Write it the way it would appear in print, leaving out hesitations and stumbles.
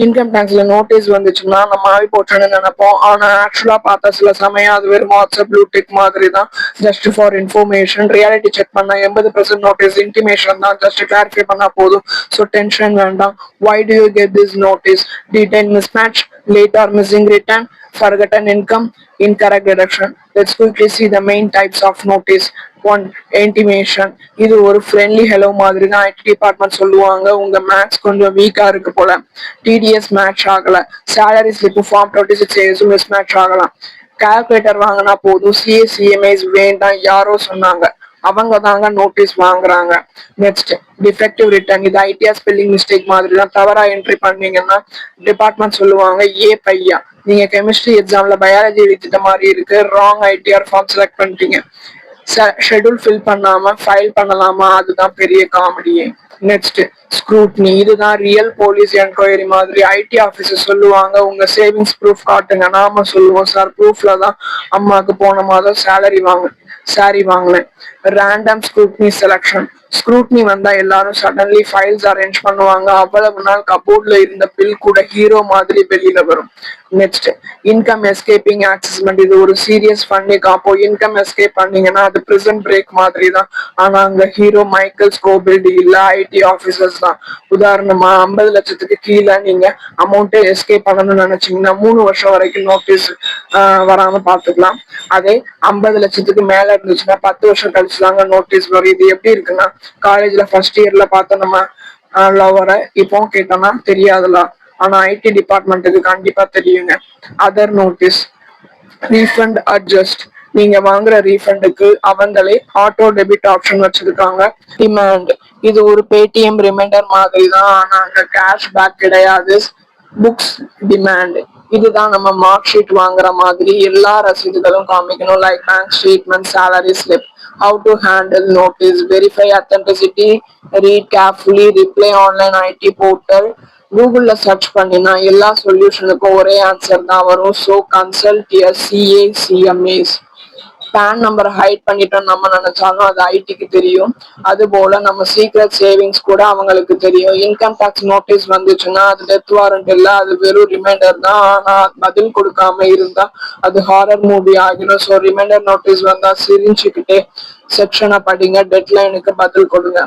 Income டேக்ஸ்ல notice வந்துச்சுன்னா நம்ம ஆகி போச்சுன்னு நினைப்போம். ஆனா ஆக்சுவலா பார்த்தா சில சமயம் அது வெறும் வாட்ஸ்அப் ப்ளூ டிக் மாதிரி தான். Just for information. Reality check பண்ணா 80% நோட்டீஸ் இன்டிமேஷன் தான். ஜஸ்ட் கிளாரிஃபை பண்ணா போதும். ஸோ டென்ஷன் வேண்டாம். Why do you get this notice? Detail mismatch, late or missing return, forgotten income, incorrect deduction. Let's quickly see the main types of notice. One, intimation. இது ஒரு friendly hello மாதிரி தான் IT department சொல்லுவாங்க. உங்க maths கொஞ்சம் வீக்கா இருக்கு போல, டிடிஎஸ் மேட்ச் ஆகல, salary slip form 26 mismatch ஆகலாம், கால்குலேட்டர் வாங்கினா போதும், சிஎஸ்சிஎம்ஐஸ் வேண்டாம் யாரோ சொன்னாங்க, அவங்க தாங்க நோட்டீஸ் வாங்குறாங்க. Next, defective return. இது ஐடியா ஸ்பெல்லிங் மிஸ்டேக் மாதிரி தான். தவறா என்ட்ரி பண்ணீங்கன்னா டிபார்ட்மெண்ட் சொல்லுவாங்க ஏ பையா நீங்க கெமிஸ்ட்ரி எக்ஸாம்ல பயாலஜி எழுதிட்ட மாதிரி இருக்கு, ராங் ஐடிஆர் ஃபார்ம் செலக்ட் பண்ணிட்டீங்க, ஷெட்யூல் ஃபில் பண்ணாம ஃபைல் பண்ணலாமா, அதுதான் பெரிய காமெடியே. Next, scrutiny. இதுதான் ரியல் போலீஸ் என்கொயரி மாதிரி. ஐடி ஆபீசர் சொல்லுவாங்க உங்க சேவிங்ஸ் ப்ரூஃப் காட்டுங்க, நாம சொல்லுவோம் சார் ப்ரூஃப்ல தான் அம்மாக்கு போன மாதம் சாரி வாங்கினேன். Random scrutiny selection. ஸ்க்ரூட்னி வந்தா எல்லாரும் சடன்லி ஃபைல்ஸ் அரேஞ்ச் பண்ணுவாங்க. அவ்வளவு நாள் கபோர்ட்ல இருந்த பில் கூட ஹீரோ மாதிரி வெளியில வரும். Next, income escaping assessment. இது ஒரு சீரியஸ் ஃபன்னி காப்போ. இன்கம் எஸ்கேப் பண்ணீங்கன்னா அது பிரிசன் பிரேக் மாதிரி தான். ஆனா அங்க ஹீரோ மைக்கேல் ஸ்கோபில்ட் இல்ல, ஐடி ஆபீசர்ஸ் தான். உதாரணமா 50 லட்சத்துக்கு கீழே நீங்க அமௌண்ட்டை எஸ்கேப் பண்ணணும்னு நினைச்சீங்கன்னா 3 வருஷம் வரைக்கும் நோட்டீஸ் வராம பாத்துக்கலாம். அதே 50 லட்சத்துக்கு மேல இருந்துச்சுன்னா 10 வருஷம் கழிச்சு தாங்க நோட்டீஸ் வரும். இது எப்படி இருக்குன்னா, காலேஜ்ல ஃபர்ஸ்ட் இயர்ல பார்த்தோம் நம்ம லவரை இப்போ கேட்டோம்னா தெரியாதுல, ஆனா ஐடி டிபார்ட்மெண்ட்டுக்கு கண்டிப்பா தெரியுங்க. Other notice, refund adjust. நீங்க வாங்குற ரீஃபண்டுக்கு அவங்களே ஆட்டோ டெபிட் ஆப்ஷன் வச்சிருக்காங்க. டிமாண்ட். இது ஒரு பேடிஎம் ரிமைண்டர் மாதிரி தான், ஆனா அங்க கேஷ் பேக் கிடையாது. Books demand. இதுதான் நம்ம மார்க் ஷீட் வாங்குற மாதிரி எல்லா ரசீதுகளும் காமிக்கணும், like bank statement, salary slip. How to handle notice, verify authenticity, read carefully, reply online IT portal. கூகுள்ல சர்ச் பண்ணினா எல்லா சொல்யூஷனுக்கும் ஒரே ஆன்சர் தான் வரும். So consult CA CMAs. PAN number height பண்ணிட்டோம் நம்ம நினைச்சாலும் அது ஐடிக்கு தெரியும். அது போல நம்ம சீக்ரெட் சேவிங்ஸ் கூட அவங்களுக்கு தெரியும். இன்கம் டாக்ஸ் நோட்டீஸ் வந்துச்சுன்னா அது டெத் வாரண்ட் இல்ல, அது வெறும் ரிமைண்டர் தான். ஆனா பதில் கொடுக்காம இருந்தா அது ஹாரர் மூவி ஆகிடும். ஸோ ரிமைண்டர் நோட்டீஸ் வந்தா சிரிஞ்சுக்கிட்டே செக்ஷனை படிங்க, டெட்லைனுக்கு பதில் கொடுங்க.